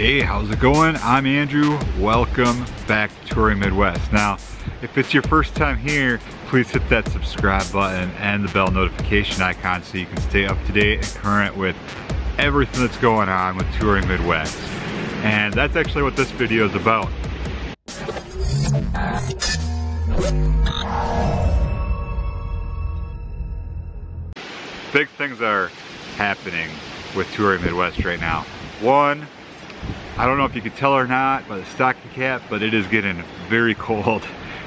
Hey, how's it going? I'm Andrew. Welcome back to Touring Midwest. Now, if it's your first time here, please hit that subscribe button and the bell notification icon so you can stay up to date and current with everything that's going on with Touring Midwest. And that's actually what this video is about. Big things are happening with Touring Midwest right now. One, I don't know if you can tell or not by the stocking cap, but it is getting very cold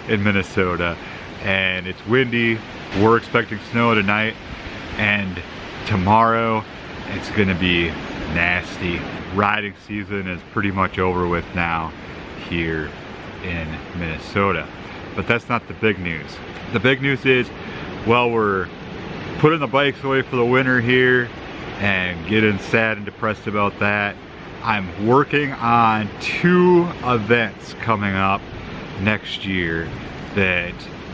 in Minnesota and it's windy. We're expecting snow tonight and tomorrow it's gonna be nasty. Riding season is pretty much over with now here in Minnesota. But that's not the big news. The big news is, well, we're putting the bikes away for the winter here and getting sad and depressed about that. I'm working on 2 events coming up next year that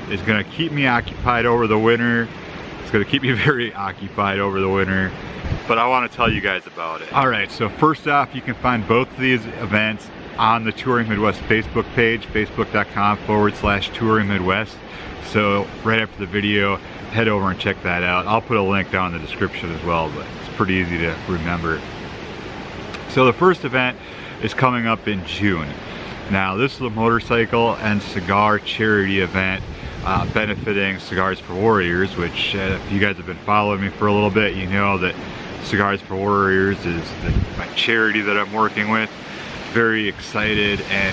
is gonna keep me occupied over the winter. It's gonna keep me very occupied over the winter, but I wanna tell you guys about it. All right, so first off, you can find both of these events on the Touring Midwest Facebook page, facebook.com/Touring Midwest. So right after the video, head over and check that out. I'll put a link down in the description as well, but it's pretty easy to remember. So the first event is coming up in June. Now this is a motorcycle and cigar charity event benefiting Cigars For Warriors, which if you guys have been following me for a little bit, you know that Cigars For Warriors is my charity that I'm working with. Very excited and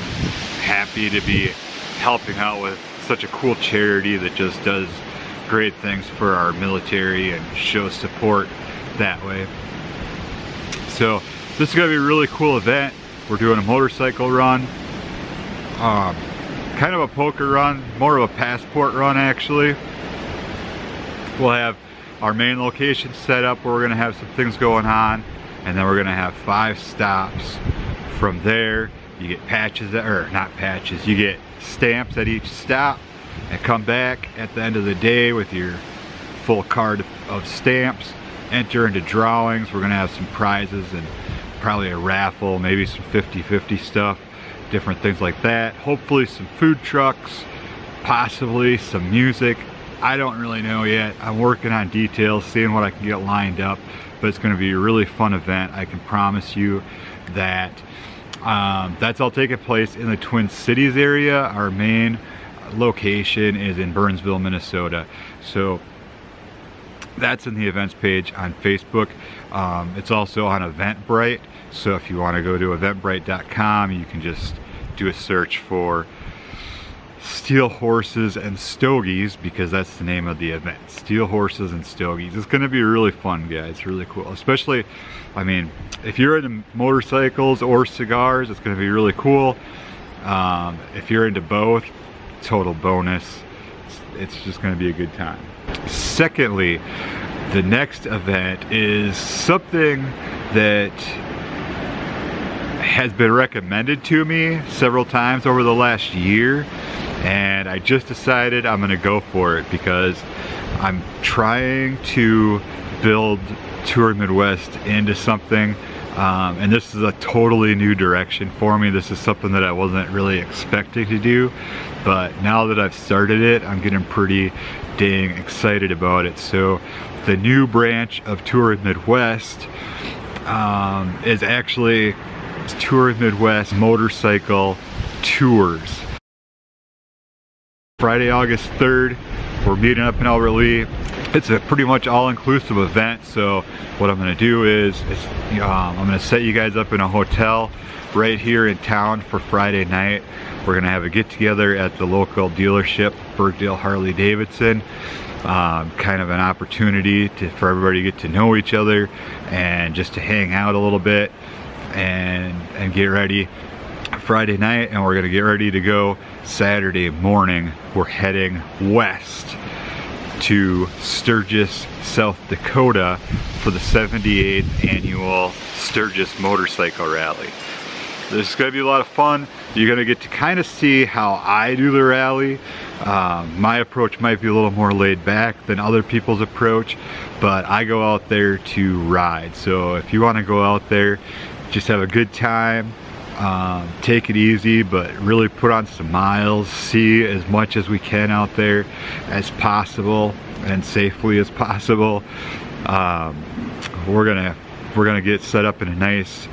happy to be helping out with such a cool charity that just does great things for our military and shows support that way. So this is gonna be a really cool event. We're doing a motorcycle run, kind of a poker run, more of a passport run actually. We'll have our main location set up where we're gonna have some things going on, and then we're gonna have 5 stops. From there, you get patches, or not patches, you get stamps at each stop, and come back at the end of the day with your full card of stamps, enter into drawings. We're gonna have some prizes and probably a raffle, maybe some 50-50 stuff, different things like that. Hopefully some food trucks, possibly some music. I don't really know yet. I'm working on details, seeing what I can get lined up, but it's gonna be a really fun event. I can promise you that. That's all taking place in the Twin Cities area. Our main location is in Burnsville, Minnesota. So that's in the events page on Facebook. It's also on Eventbrite. So if you want to go to eventbrite.com, you can just do a search for Steel Horses and Stogies, because that's the name of the event. Steel Horses and Stogies. It's going to be really fun, guys. Really cool. Especially, I mean, if you're into motorcycles or cigars, it's going to be really cool. If you're into both, total bonus. It's just going to be a good time. Secondly, the next event is something that has been recommended to me several times over the last year, and I just decided I'm gonna go for it because I'm trying to build Touring Midwest into something, and this is a totally new direction for me. This is something that I wasn't really expecting to do, but now that I've started it, I'm getting pretty dang excited about it. So the new branch of Touring Midwest is actually Touring Midwest Motorcycle Tours. Friday, August 3rd, we're meeting up in Albert Lea. It's a pretty much all-inclusive event, so what I'm gonna do is I'm gonna set you guys up in a hotel right here in town for Friday night. We're gonna have a get-together at the local dealership, Burkdale Harley-Davidson. Kind of an opportunity for everybody to get to know each other and just to hang out a little bit and get ready Friday night, and we're gonna get ready to go Saturday morning. We're heading west to Sturgis, South Dakota for the 78th annual Sturgis Motorcycle Rally. This is gonna be a lot of fun. You're gonna get to kind of see how I do the rally. My approach might be a little more laid back than other people's approach, but I go out there to ride. So if you wanna go out there just have a good time, take it easy, but really put on some miles, see as much as we can out there as possible and safely as possible. We're gonna get set up in a nice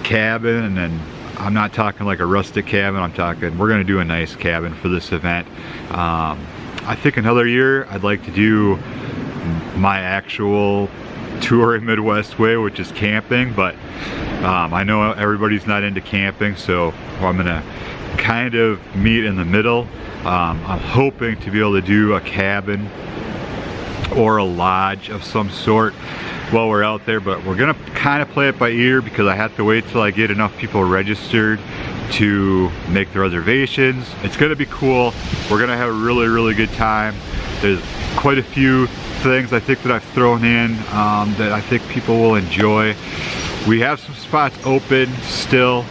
cabin, and I'm not talking like a rustic cabin, I'm talking we're gonna do a nice cabin for this event. I think another year I'd like to do my actual touring Midwest way, which is camping, but I know everybody's not into camping, so I'm gonna kind of meet in the middle. I'm hoping to be able to do a cabin or a lodge of some sort while we're out there, but we're gonna kind of play it by ear because I have to wait till I get enough people registered to make the reservations. It's gonna be cool. We're gonna have a really good time. There's quite a few things I think that I've thrown in that I think people will enjoy. We have some spots open still.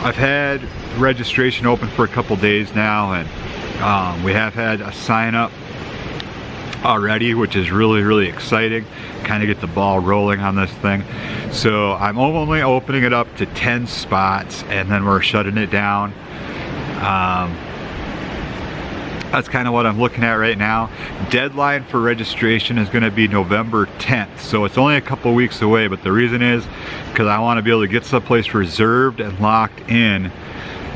I've had registration open for a couple days now, and we have had a sign up already, which is really exciting. Kind of get the ball rolling on this thing. So I'm only opening it up to 10 spots, and then we're shutting it down. That's kind of what I'm looking at right now. Deadline for registration is going to be November 10th, so it's only a couple weeks away, but the reason is because I want to be able to get someplace reserved and locked in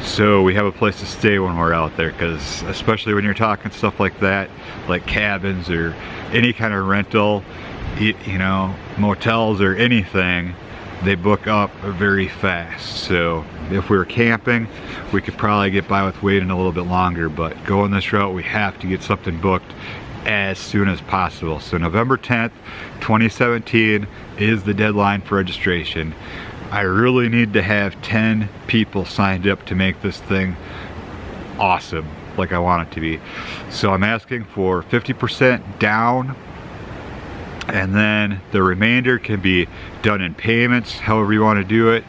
so we have a place to stay when we're out there, because especially when you're talking stuff like that, like cabins or any kind of rental, you know, motels or anything, they book up very fast. So if we were camping, we could probably get by with waiting a little bit longer, but going this route, we have to get something booked as soon as possible. So November 10th, 2017 is the deadline for registration. I really need to have 10 people signed up to make this thing awesome like I want it to be. So I'm asking for 50% down, and then the remainder can be done in payments, however you want to do it,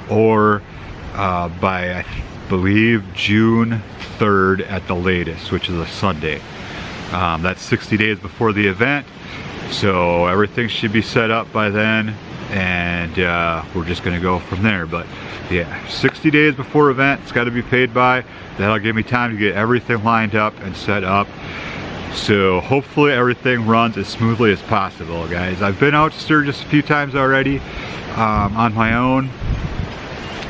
or by, I believe, June 3rd at the latest, which is a Sunday. That's 60 days before the event, so everything should be set up by then, and we're just gonna go from there. But yeah, 60 days before event, it's got to be paid by. That'll give me time to get everything lined up and set up. So hopefully everything runs as smoothly as possible, guys. I've been out to Sturgis a few times already on my own,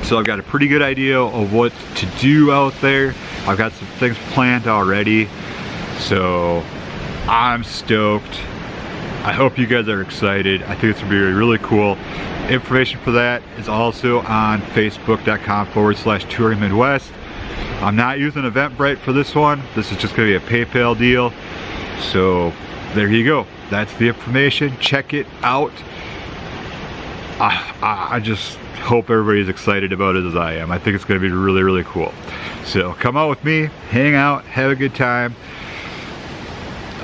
so I've got a pretty good idea of what to do out there. I've got some things planned already, so I'm stoked. I hope you guys are excited. I think it's gonna be really cool. Information for that is also on facebook.com/touringmidwest. I'm not using Eventbrite for this one. This is just gonna be a PayPal deal. So there you go. That's the information. Check it out. I just hope everybody's excited about it as I am. I think it's gonna be really cool. So come out with me, hang out, have a good time.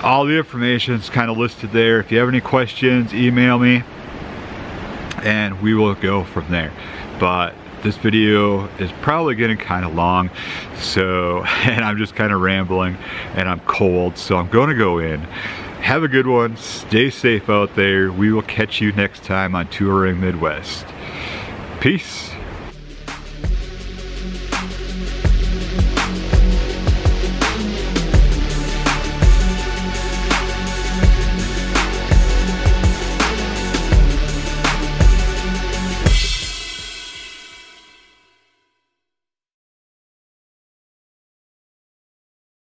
All the information is kind of listed there. If you have any questions, email me and we will go from there. But this video is probably getting kind of long, so, and I'm just kind of rambling and I'm cold, so I'm going to go in. Have a good one. Stay safe out there. We will catch you next time on Touring Midwest. Peace.